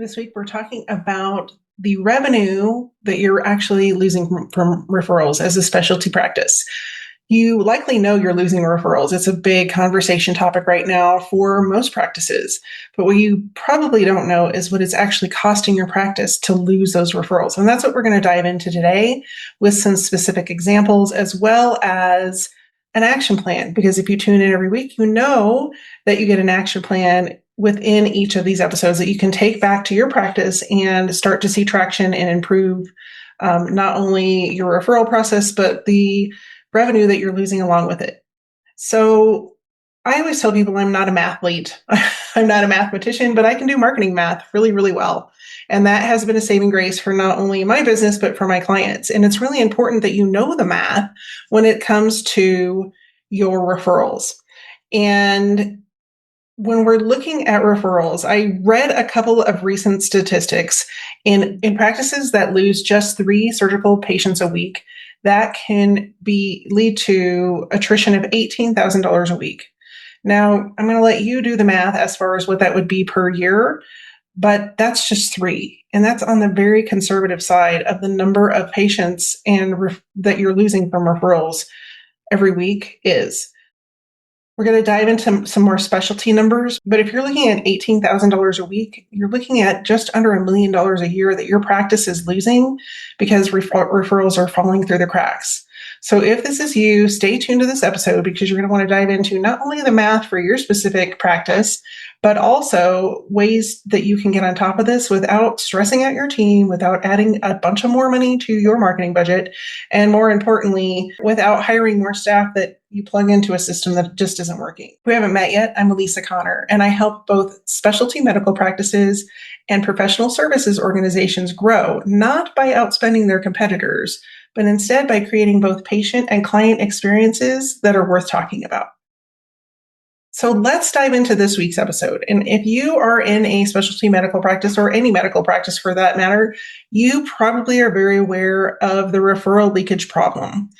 This week, we're talking about the revenue that you're actually losing from referrals as a specialty practice. You likely know you're losing referrals. It's a big conversation topic right now for most practices. But what you probably don't know is what it's actually costing your practice to lose those referrals. And that's what we're going to dive into today with some specific examples as well as an action plan. Because if you tune in every week, you know that you get an action plan within each of these episodes that you can take back to your practice and start to see traction and improve not only your referral process, but the revenue that you're losing along with it. So I always tell people I'm not a mathlete. I'm not a mathematician, but I can do marketing math really, really well. And that has been a saving grace for not only my business, but for my clients. And it's really important that you know the math when it comes to your referrals. And when we're looking at referrals, I read a couple of recent statistics in practices that lose just 3 surgical patients a week. That can lead to attrition of $18,000 a week. Now, I'm going to let you do the math as far as what that would be per year, but that's just 3. And that's on the very conservative side of the number of patients that you're losing from referrals every week is. We're going to dive into some more specialty numbers, but if you're looking at $18,000 a week, you're looking at just under $1 million a year that your practice is losing because referrals are falling through the cracks. So if this is you, stay tuned to this episode because you're going to want to dive into not only the math for your specific practice, but also ways that you can get on top of this without stressing out your team, without adding a bunch of more money to your marketing budget, and more importantly, without hiring more staff that you plug into a system that just isn't working. If we haven't met yet, I'm Alisa Conner, and I help both specialty medical practices and professional services organizations grow, not by outspending their competitors, but instead by creating both patient and client experiences that are worth talking about. So let's dive into this week's episode. And if you are in a specialty medical practice or any medical practice for that matter, you probably are very aware of the referral leakage problem.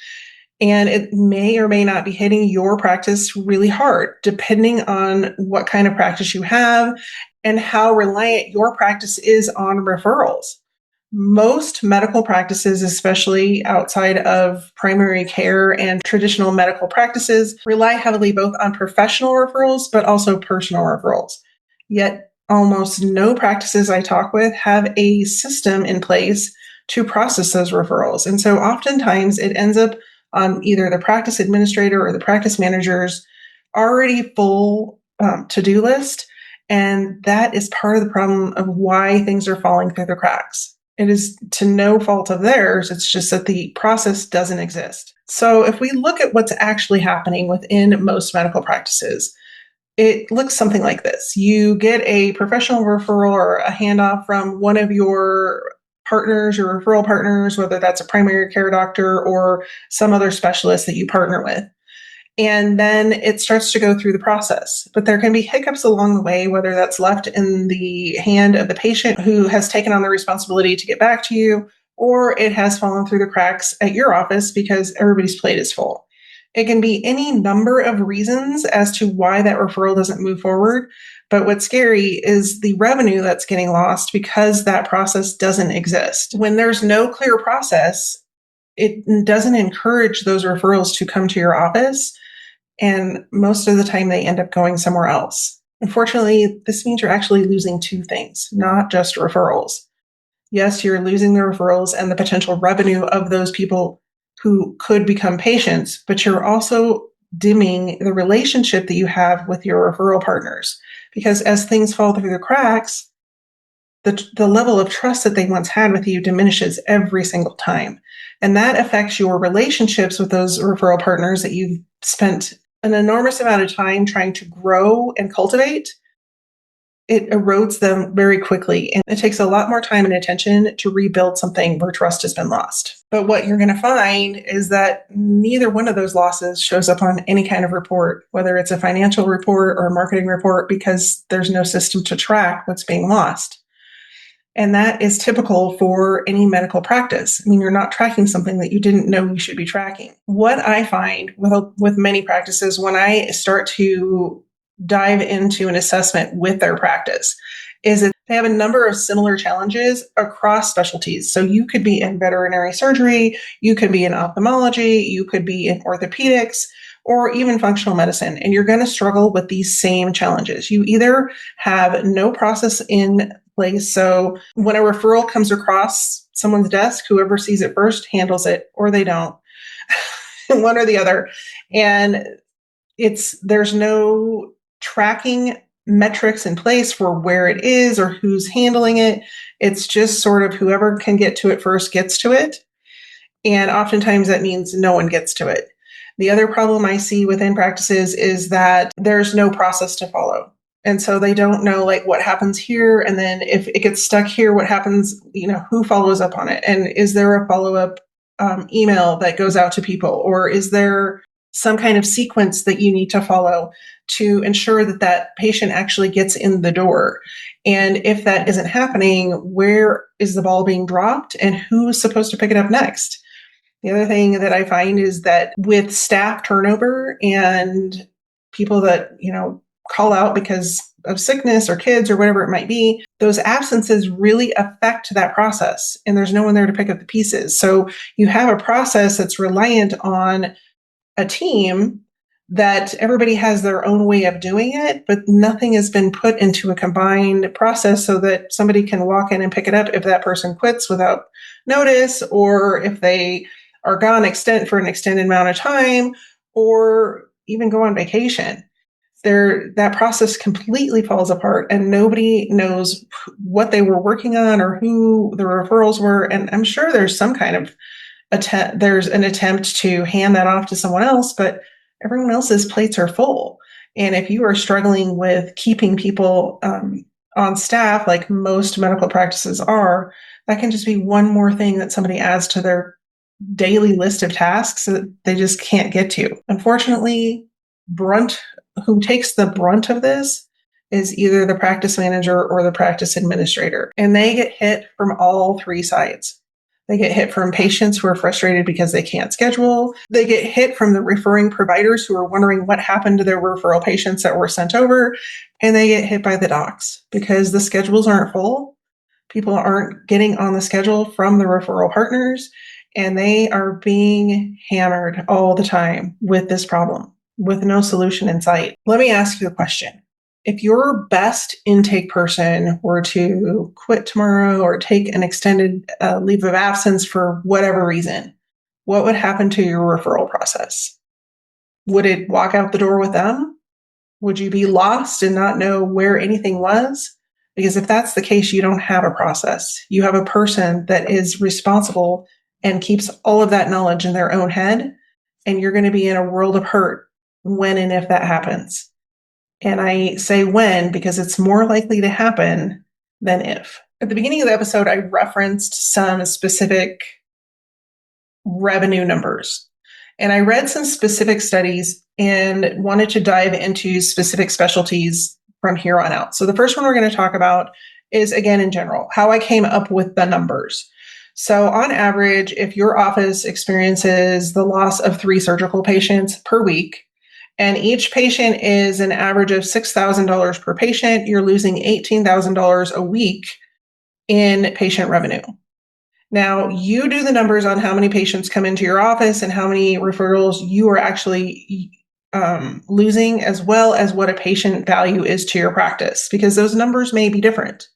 And it may or may not be hitting your practice really hard, depending on what kind of practice you have and how reliant your practice is on referrals. Most medical practices, especially outside of primary care and traditional medical practices, rely heavily both on professional referrals, but also personal referrals. Yet almost no practices I talk with have a system in place to process those referrals. And so oftentimes it ends up on either the practice administrator or the practice manager's already full to-do list. And that is part of the problem of why things are falling through the cracks. It is to no fault of theirs. It's just that the process doesn't exist. So if we look at what's actually happening within most medical practices, it looks something like this. You get a professional referral or a handoff from one of your partners, your referral partners, whether that's a primary care doctor or some other specialist that you partner with. And then it starts to go through the process. But there can be hiccups along the way, whether that's left in the hand of the patient who has taken on the responsibility to get back to you, or it has fallen through the cracks at your office because everybody's plate is full. It can be any number of reasons as to why that referral doesn't move forward. But what's scary is the revenue that's getting lost because that process doesn't exist. When there's no clear process, it doesn't encourage those referrals to come to your office. And most of the time they end up going somewhere else. Unfortunately, this means you're actually losing 2 things, not just referrals. Yes, you're losing the referrals and the potential revenue of those people who could become patients, but you're also dimming the relationship that you have with your referral partners. Because as things fall through the cracks, the level of trust that they once had with you diminishes every single time. And that affects your relationships with those referral partners that you've spent an enormous amount of time trying to grow and cultivate. It erodes them very quickly. And it takes a lot more time and attention to rebuild something where trust has been lost. But what you're going to find is that neither one of those losses shows up on any kind of report, whether it's a financial report or a marketing report, because there's no system to track what's being lost. And that is typical for any medical practice. I mean, you're not tracking something that you didn't know you should be tracking. What I find with many practices, when I start to dive into an assessment with their practice is that they have a number of similar challenges across specialties. So you could be in veterinary surgery, you could be in ophthalmology, you could be in orthopedics, or even functional medicine, and you're going to struggle with these same challenges. You either have no process in place. So when a referral comes across someone's desk, whoever sees it first handles it, or they don't, one or the other. And there's no tracking metrics in place for where it is or who's handling it. It's just sort of whoever can get to it first gets to it. And oftentimes that means no one gets to it. The other problem I see within practices is that there's no process to follow. And so they don't know like what happens here. And then if it gets stuck here, what happens, who follows up on it? And is there a follow-up email that goes out to people? Or is there some kind of sequence that you need to follow to ensure that that patient actually gets in the door? And if that isn't happening, where is the ball being dropped and who's supposed to pick it up next? The other thing that I find is that with staff turnover and people that, call out because of sickness or kids or whatever it might be, those absences really affect that process. And there's no one there to pick up the pieces. So you have a process that's reliant on a team that everybody has their own way of doing it, but nothing has been put into a combined process so that somebody can walk in and pick it up if that person quits without notice, or if they are gone for an extended amount of time, or even go on vacation. That process completely falls apart and nobody knows what they were working on or who the referrals were. And I'm sure there's some kind of there's an attempt to hand that off to someone else, but everyone else's plates are full. And if you are struggling with keeping people on staff, like most medical practices are, that can just be one more thing that somebody adds to their daily list of tasks that they just can't get to. Unfortunately, who takes the brunt of this is either the practice manager or the practice administrator. And they get hit from all three sides. They get hit from patients who are frustrated because they can't schedule. They get hit from the referring providers who are wondering what happened to their referral patients that were sent over. And they get hit by the docs because the schedules aren't full. People aren't getting on the schedule from the referral partners, and they are being hammered all the time with this problem, with no solution in sight. Let me ask you a question. If your best intake person were to quit tomorrow or take an extended leave of absence for whatever reason, what would happen to your referral process? Would it walk out the door with them? Would you be lost and not know where anything was? Because if that's the case, you don't have a process. You have a person that is responsible and keeps all of that knowledge in their own head, and you're going to be in a world of hurt when and if that happens. And I say when because it's more likely to happen than if. At the beginning of the episode, I referenced some specific revenue numbers. And I read some specific studies and wanted to dive into specific specialties from here on out. So the first one we're going to talk about is, again, in general, how I came up with the numbers. So on average, if your office experiences the loss of 3 surgical patients per week, and each patient is an average of $6,000 per patient, you're losing $18,000 a week in patient revenue. Now, you do the numbers on how many patients come into your office and how many referrals you are actually losing, as well as what a patient value is to your practice, because those numbers may be different.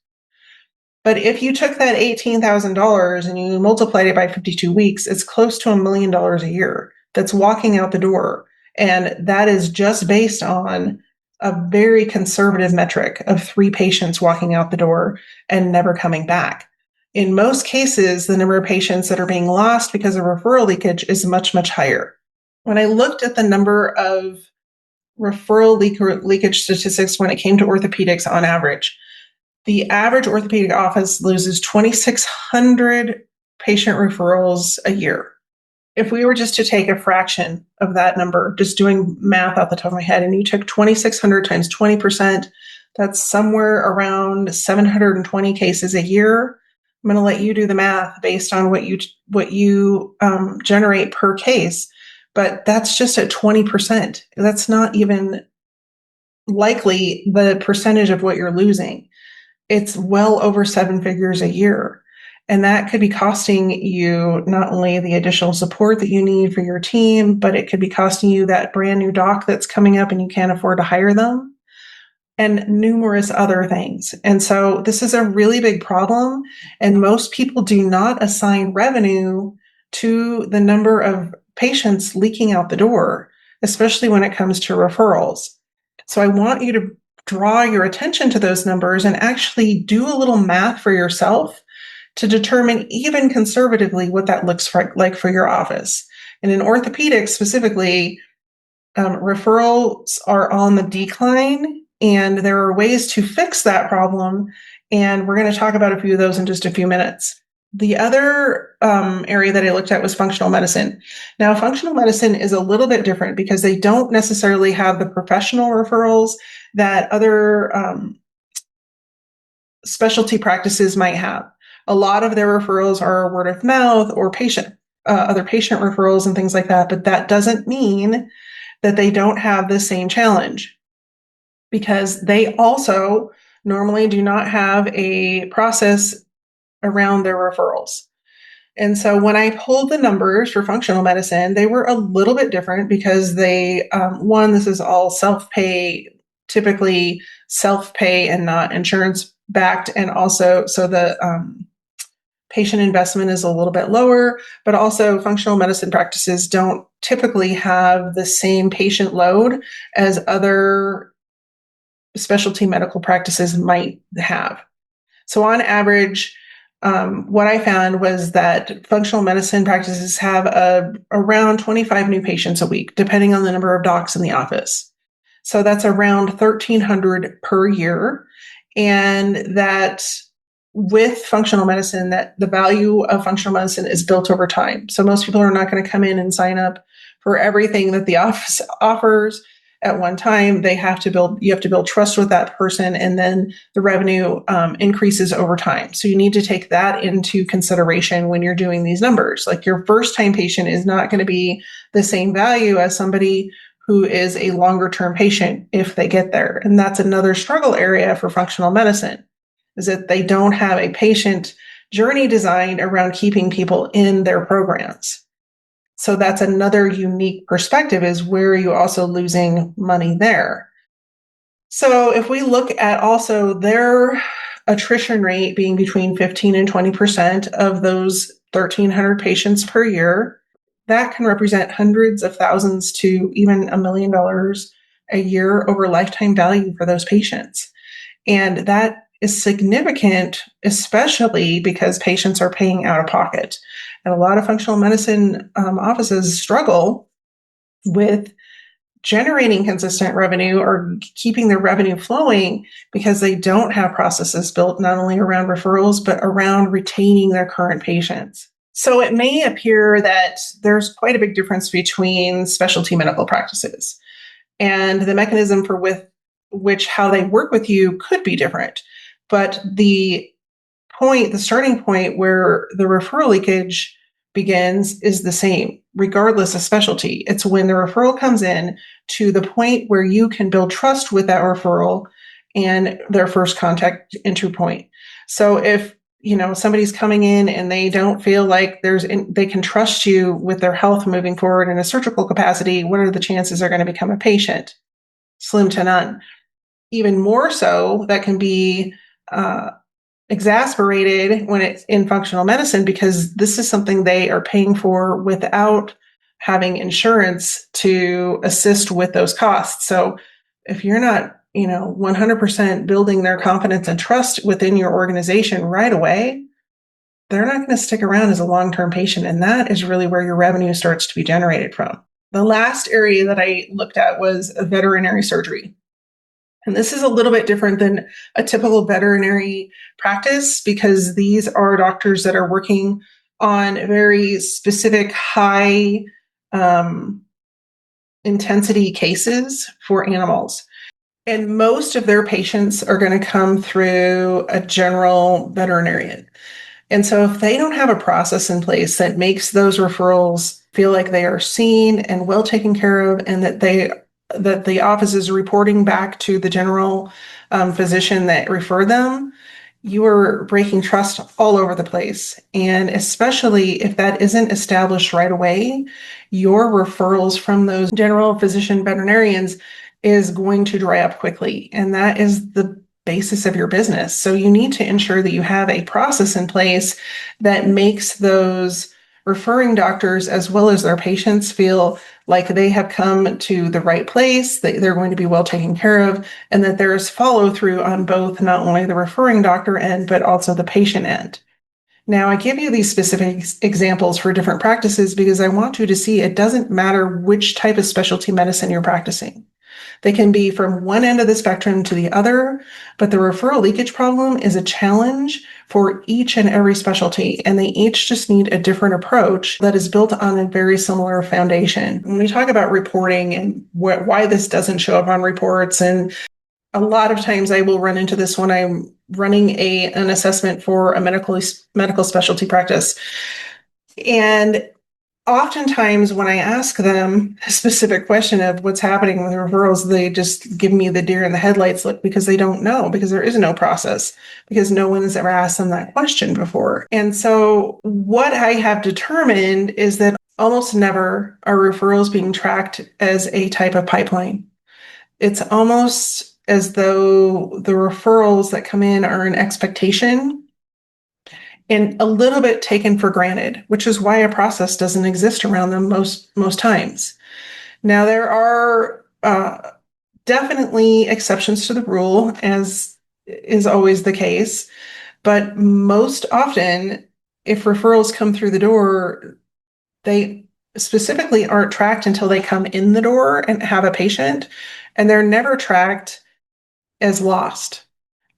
But if you took that $18,000 and you multiplied it by 52 weeks, it's close to $1 million a year that's walking out the door. And that is just based on a very conservative metric of 3 patients walking out the door and never coming back. In most cases, the number of patients that are being lost because of referral leakage is much, much higher. When I looked at the number of referral leakage statistics when it came to orthopedics on average, the average orthopedic office loses 2,600 patient referrals a year. If we were just to take a fraction of that number, just doing math off the top of my head, and you took 2,600 times 20%, that's somewhere around 720 cases a year. I'm going to let you do the math based on what you generate per case, but that's just at 20%. That's not even likely the percentage of what you're losing. It's well over 7 figures a year. And that could be costing you not only the additional support that you need for your team, but it could be costing you that brand new doc that's coming up and you can't afford to hire them, and numerous other things. And so this is a really big problem. And most people do not assign revenue to the number of patients leaking out the door, especially when it comes to referrals. So I want you to draw your attention to those numbers and actually do a little math for yourself to determine, even conservatively, what that looks like for your office. And in orthopedics specifically, referrals are on the decline, and there are ways to fix that problem. And we're going to talk about a few of those in just a few minutes. The other area that I looked at was functional medicine. Now, functional medicine is a little bit different because they don't necessarily have the professional referrals that other specialty practices might have. A lot of their referrals are word of mouth or other patient referrals and things like that, but that doesn't mean that they don't have the same challenge, because they also normally do not have a process around their referrals. And so when I pulled the numbers for functional medicine, they were a little bit different because one, this is all self-pay, typically self-pay and not insurance backed. And also, so the patient investment is a little bit lower, but also functional medicine practices don't typically have the same patient load as other specialty medical practices might have. So on average, what I found was that functional medicine practices have around 25 new patients a week, depending on the number of docs in the office. So that's around 1,300 per year. And that with functional medicine, that the value of functional medicine is built over time. So most people are not going to come in and sign up for everything that the office offers at one time. You have to build trust with that person, and then the revenue increases over time. So you need to take that into consideration when you're doing these numbers. Like, your first time patient is not going to be the same value as somebody who is a longer term patient if they get there. And that's another struggle area for functional medicine, is that they don't have a patient journey designed around keeping people in their programs. So that's another unique perspective, is where are you also losing money there? So if we look at also their attrition rate being between 15 and 20% of those 1,300 patients per year, that can represent hundreds of thousands to even $1 million a year over lifetime value for those patients. And that is significant, especially because patients are paying out of pocket. And a lot of functional medicine offices struggle with generating consistent revenue or keeping their revenue flowing because they don't have processes built not only around referrals, but around retaining their current patients. So it may appear that there's quite a big difference between specialty medical practices, and the mechanism for which how they work with you could be different. But the starting point where the referral leakage begins is the same, regardless of specialty. It's when the referral comes in to the point where you can build trust with that referral and their first contact entry point. So if somebody's coming in and they don't feel like they can trust you with their health moving forward in a surgical capacity, what are the chances they're going to become a patient? Slim to none. Even more so, that can be exasperated when it's in functional medicine, because this is something they are paying for without having insurance to assist with those costs. So if you're not, 100% building their confidence and trust within your organization right away, they're not going to stick around as a long-term patient. And that is really where your revenue starts to be generated from. The last area that I looked at was veterinary surgery. And this is a little bit different than a typical veterinary practice, because these are doctors that are working on very specific high intensity cases for animals. And most of their patients are going to come through a general veterinarian. And so if they don't have a process in place that makes those referrals feel like they are seen and well taken care of, and that they that the office is reporting back to the general physician that referred them, you are breaking trust all over the place. And especially if that isn't established right away, your referrals from those general physician veterinarians is going to dry up quickly. And that is the basis of your business. So you need to ensure that you have a process in place that makes those referring doctors as well as their patients feel like they have come to the right place, that they're going to be well taken care of, and that there's follow through on both not only the referring doctor end, but also the patient end. Now, I give you these specific examples for different practices because I want you to see it doesn't matter which type of specialty medicine you're practicing. They can be from one end of the spectrum to the other, but the referral leakage problem is a challenge for each and every specialty, and they each just need a different approach that is built on a very similar foundation. When we talk about reporting and why this doesn't show up on reports, and a lot of times I will run into this when I'm running an assessment for a medical specialty practice. And oftentimes when I ask them a specific question of what's happening with referrals, they just give me the deer in the headlights look because they don't know, because there is no process, because no one has ever asked them that question before. And so what I have determined is that almost never are referrals being tracked as a type of pipeline. It's almost as though the referrals that come in are an expectation and a little bit taken for granted, which is why a process doesn't exist around them most times. Now, there are definitely exceptions to the rule, as is always the case, but most often, if referrals come through the door, they specifically aren't tracked until they come in the door and have a patient, and they're never tracked as lost.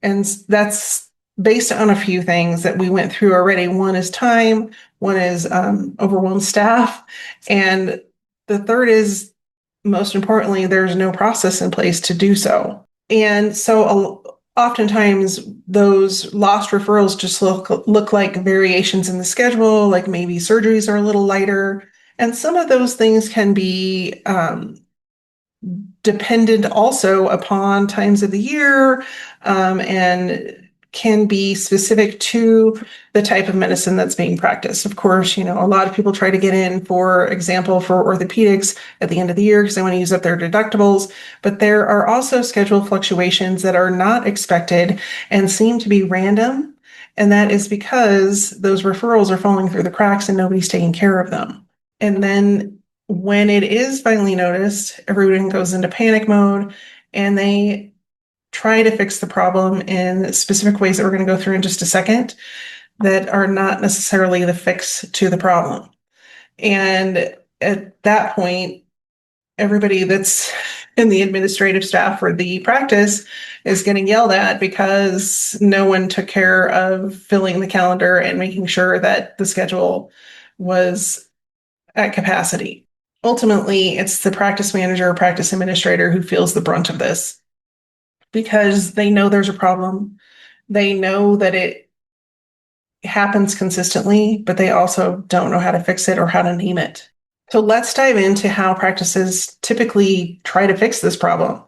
And that's based on a few things that we went through already. One is time, one is overwhelmed staff, and the third is, most importantly, there's no process in place to do so. And so oftentimes those lost referrals just look like variations in the schedule, like maybe surgeries are a little lighter. And some of those things can be dependent also upon times of the year, and can be specific to the type of medicine that's being practiced. Of course, a lot of people try to get in, for example, for orthopedics at the end of the year because they want to use up their deductibles. But there are also schedule fluctuations that are not expected and seem to be random. And that is because those referrals are falling through the cracks and nobody's taking care of them. And then when it is finally noticed, everyone goes into panic mode and they try to fix the problem in specific ways that we're going to go through in just a second that are not necessarily the fix to the problem. And at that point, everybody that's in the administrative staff for the practice is getting yelled at because no one took care of filling the calendar and making sure that the schedule was at capacity. Ultimately, it's the practice manager or practice administrator who feels the brunt of this, because they know there's a problem. They know that it happens consistently, but they also don't know how to fix it or how to name it. So let's dive into how practices typically try to fix this problem.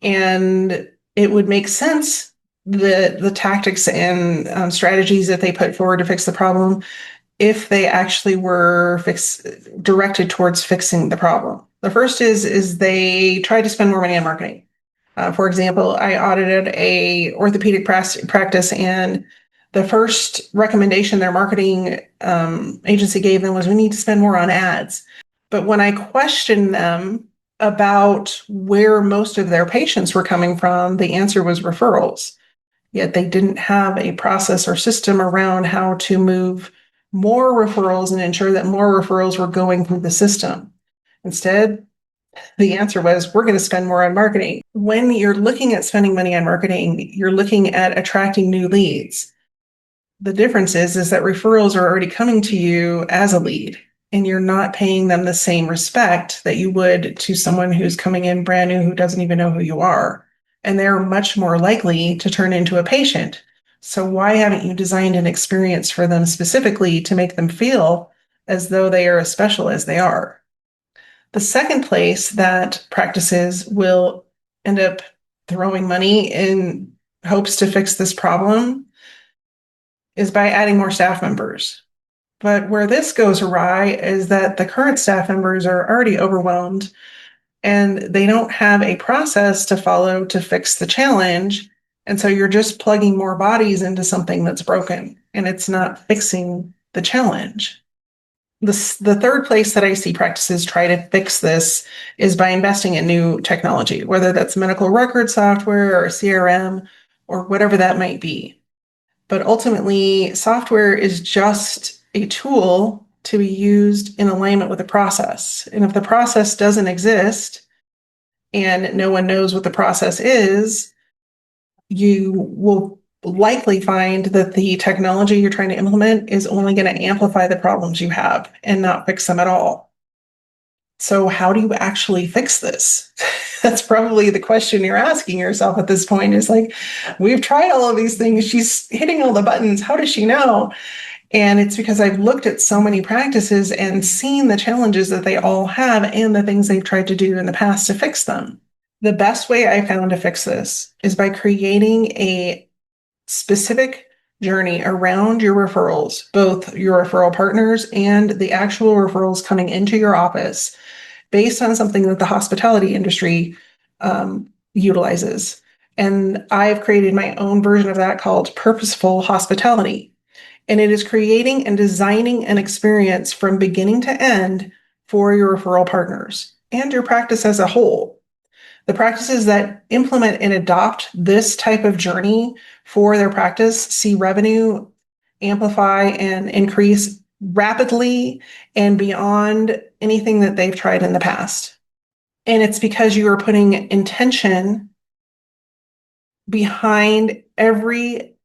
And it would make sense, the tactics and strategies that they put forward to fix the problem, if they actually were directed towards fixing the problem. The first is they try to spend more money on marketing. For example, I audited a orthopedic practice, and the first recommendation their marketing agency gave them was, we need to spend more on ads. But when I questioned them about where most of their patients were coming from, the answer was referrals. Yet they didn't have a process or system around how to move more referrals and ensure that more referrals were going through the system. Instead, the answer was, we're going to spend more on marketing. When you're looking at spending money on marketing, you're looking at attracting new leads. The difference is that referrals are already coming to you as a lead, and you're not paying them the same respect that you would to someone who's coming in brand new, who doesn't even know who you are. And they're much more likely to turn into a patient. So why haven't you designed an experience for them specifically to make them feel as though they are as special as they are? The second place that practices will end up throwing money in hopes to fix this problem is by adding more staff members. But where this goes awry is that the current staff members are already overwhelmed and they don't have a process to follow to fix the challenge. And so you're just plugging more bodies into something that's broken and it's not fixing the challenge. The third place that I see practices try to fix this is by investing in new technology, whether that's medical record software or CRM or whatever that might be. But ultimately, software is just a tool to be used in alignment with the process. And if the process doesn't exist and no one knows what the process is, you will likely find that the technology you're trying to implement is only going to amplify the problems you have and not fix them at all. So how do you actually fix this? That's probably the question you're asking yourself at this point is like, we've tried all of these things. She's hitting all the buttons. How does she know? And it's because I've looked at so many practices and seen the challenges that they all have and the things they've tried to do in the past to fix them. The best way I found to fix this is by creating a specific journey around your referrals, both your referral partners and the actual referrals coming into your office, based on something that the hospitality industry utilizes. And I've created my own version of that called Purposeful Hospitality. And it is creating and designing an experience from beginning to end for your referral partners and your practice as a whole. The practices that implement and adopt this type of journey for their practice see revenue amplify and increase rapidly and beyond anything that they've tried in the past. And it's because you are putting intention behind every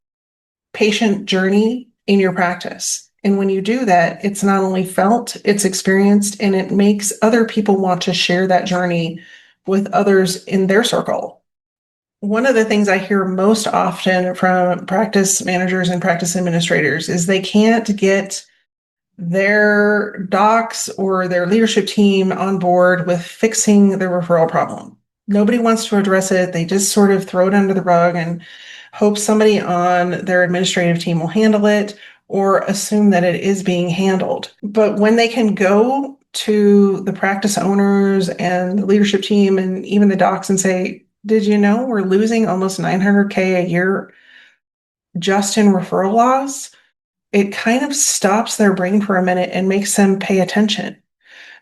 patient journey in your practice. And when you do that, it's not only felt, it's experienced, and it makes other people want to share that journey with others in their circle. One of the things I hear most often from practice managers and practice administrators is they can't get their docs or their leadership team on board with fixing the referral problem. Nobody wants to address it. They just sort of throw it under the rug and hope somebody on their administrative team will handle it or assume that it is being handled. But when they can go to the practice owners and the leadership team and even the docs and say, did you know we're losing almost $900K a year just in referral loss? It kind of stops their brain for a minute and makes them pay attention.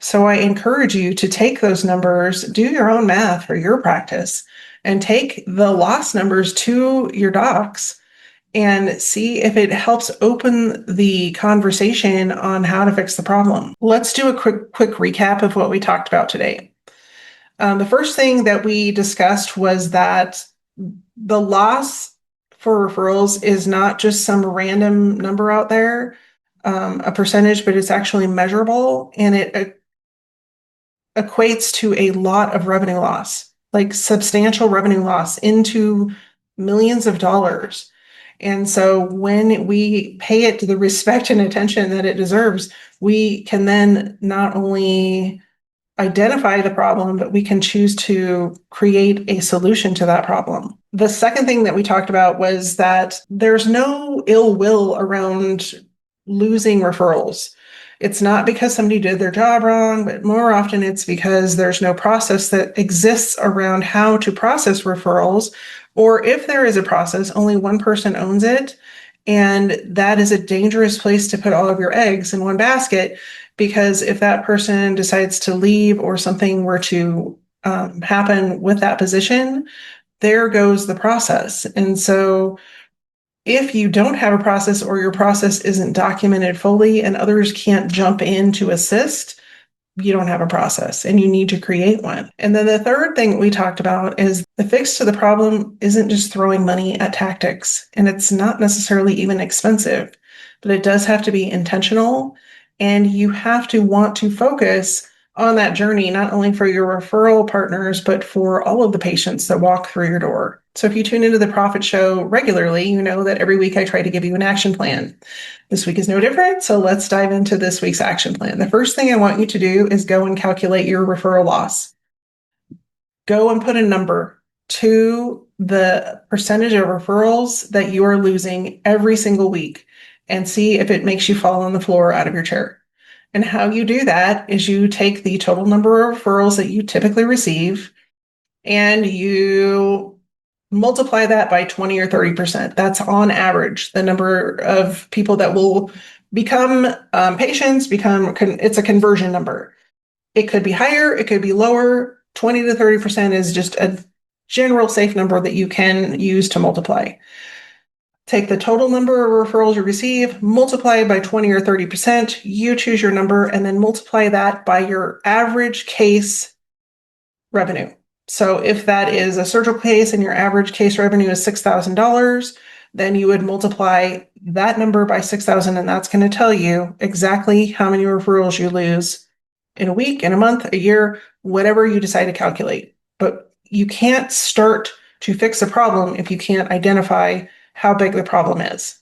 So I encourage you to take those numbers, do your own math for your practice, and take the loss numbers to your docs and see if it helps open the conversation on how to fix the problem. Let's do a quick recap of what we talked about today. The first thing that we discussed was that the loss for referrals is not just some random number out there, a percentage, but it's actually measurable and it equates to a lot of revenue loss, like substantial revenue loss into millions of dollars. And so when we pay it the respect and attention that it deserves, we can then not only identify the problem, but we can choose to create a solution to that problem. The second thing that we talked about was that there's no ill will around losing referrals. It's not because somebody did their job wrong, but more often it's because there's no process that exists around how to process referrals. Or if there is a process, only one person owns it. And that is a dangerous place to put all of your eggs in one basket, because if that person decides to leave or something were to happen with that position, there goes the process. And so if you don't have a process or your process isn't documented fully and others can't jump in to assist, you don't have a process and you need to create one. And then the third thing we talked about is the fix to the problem isn't just throwing money at tactics, and it's not necessarily even expensive, but it does have to be intentional, and you have to want to focus on that journey, not only for your referral partners, but for all of the patients that walk through your door. So if you tune into the Profit Show regularly, you know that every week I try to give you an action plan. This week is no different, so let's dive into this week's action plan. The first thing I want you to do is go and calculate your referral loss. Go and put a number to the percentage of referrals that you are losing every single week and see if it makes you fall on the floor out of your chair. And how you do that is you take the total number of referrals that you typically receive and you multiply that by 20 or 30%. That's on average the number of people that will become patients, it's a conversion number. It could be higher, it could be lower. 20 to 30% is just a general safe number that you can use to multiply. Take the total number of referrals you receive, multiply it by 20 or 30%, you choose your number, and then multiply that by your average case revenue. So if that is a surgical case and your average case revenue is $6,000, then you would multiply that number by 6,000, and that's going to tell you exactly how many referrals you lose in a week, in a month, a year, whatever you decide to calculate. But you can't start to fix a problem if you can't identify how big the problem is.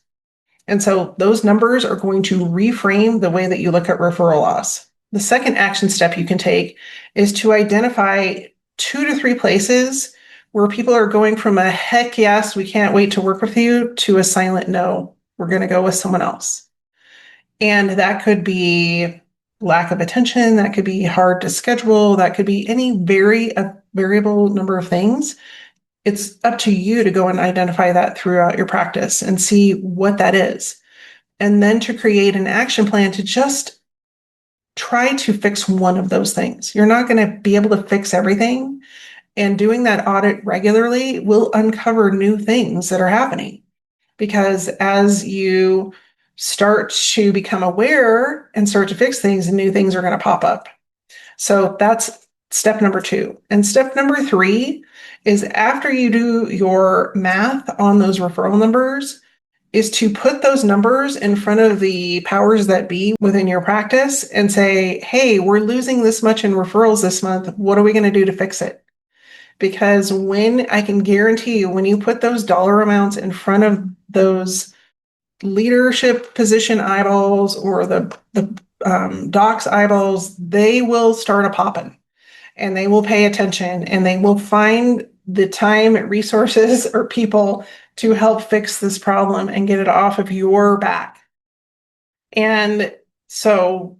And so those numbers are going to reframe the way that you look at referral loss. The second action step you can take is to identify 2 to 3 places where people are going from a heck yes, we can't wait to work with you, to a silent no, we're going to go with someone else. And that could be lack of attention, that could be hard to schedule, that could be any variable number of things. It's up to you to go and identify that throughout your practice and see what that is. And then to create an action plan to just try to fix one of those things. You're not going to be able to fix everything. And doing that audit regularly will uncover new things that are happening. Because as you start to become aware and start to fix things, new things are going to pop up. So that's step number 2. And step number 3 is, after you do your math on those referral numbers, is to put those numbers in front of the powers that be within your practice and say, hey, we're losing this much in referrals this month. What are we going to do to fix it? Because I can guarantee you, when you put those dollar amounts in front of those leadership position eyeballs or the docs eyeballs, they will start a popping and they will pay attention and they will find the time, resources, or people to help fix this problem and get it off of your back. And so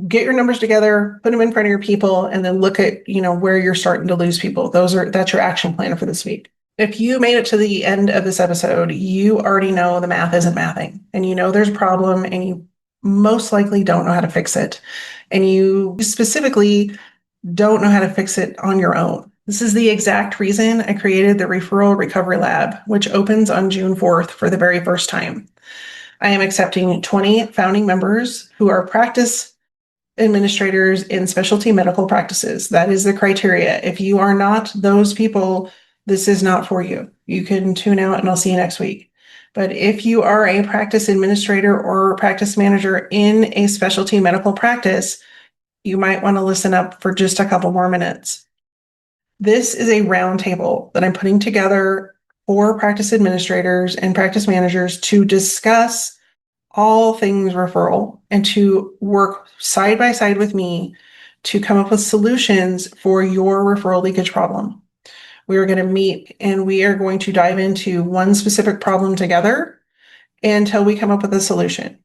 get your numbers together, put them in front of your people, and then look at, where you're starting to lose people. That's your action plan for this week. If you made it to the end of this episode, you already know the math isn't mathing, and you know there's a problem, and you most likely don't know how to fix it. And you specifically don't know how to fix it on your own. This is the exact reason I created the Referral Recovery Lab, which opens on June 4th for the very first time. I am accepting 20 founding members who are practice administrators in specialty medical practices. That is the criteria. If you are not those people, this is not for you. You can tune out and I'll see you next week. But if you are a practice administrator or practice manager in a specialty medical practice, you might want to listen up for just a couple more minutes. This is a roundtable that I'm putting together for practice administrators and practice managers to discuss all things referral and to work side by side with me to come up with solutions for your referral leakage problem. We are going to meet and we are going to dive into one specific problem together until we come up with a solution.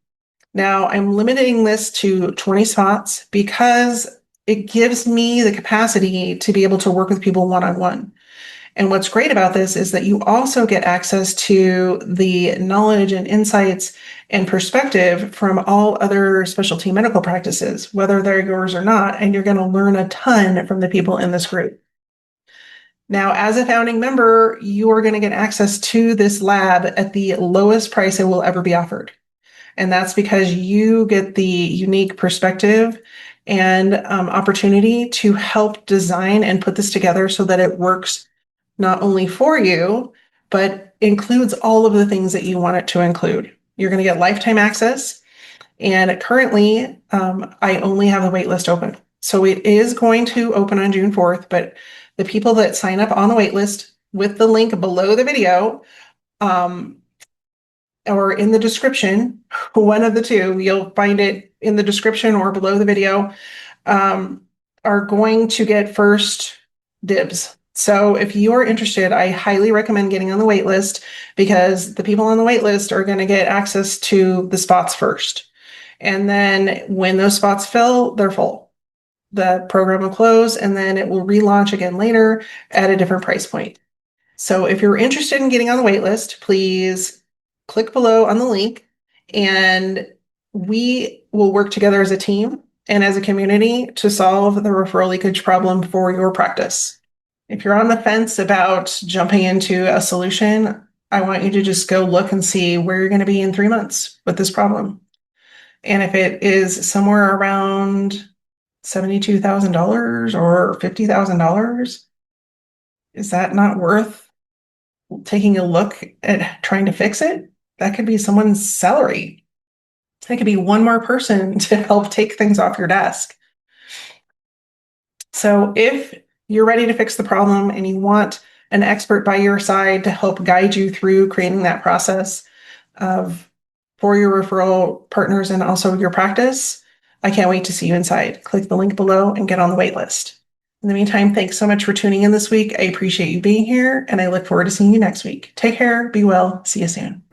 Now, I'm limiting this to 20 spots because it gives me the capacity to be able to work with people one-on-one. And what's great about this is that you also get access to the knowledge and insights and perspective from all other specialty medical practices, whether they're yours or not, and you're going to learn a ton from the people in this group. Now, as a founding member, you are going to get access to this lab at the lowest price it will ever be offered. And that's because you get the unique perspective and opportunity to help design and put this together so that it works not only for you, but includes all of the things that you want it to include. You're going to get lifetime access. And currently, I only have the wait list open. So it is going to open on June 4th, but the people that sign up on the wait list, with the link below the video, or in the description, one of the two, you'll find it in the description or below the video, are going to get first dibs. So if you're interested, I highly recommend getting on the wait list, because the people on the wait list are going to get access to the spots first. And then when those spots fill, they're full. The program will close, and then it will relaunch again later at a different price point. So if you're interested in getting on the wait list, please click below on the link, and we will work together as a team and as a community to solve the referral leakage problem for your practice. If you're on the fence about jumping into a solution, I want you to just go look and see where you're going to be in 3 months with this problem. And if it is somewhere around $72,000 or $50,000, is that not worth taking a look at trying to fix it? That could be someone's salary. It could be one more person to help take things off your desk. So if you're ready to fix the problem and you want an expert by your side to help guide you through creating that process for your referral partners and also your practice, I can't wait to see you inside. Click the link below and get on the wait list. In the meantime, thanks so much for tuning in this week. I appreciate you being here, and I look forward to seeing you next week. Take care, be well, see you soon.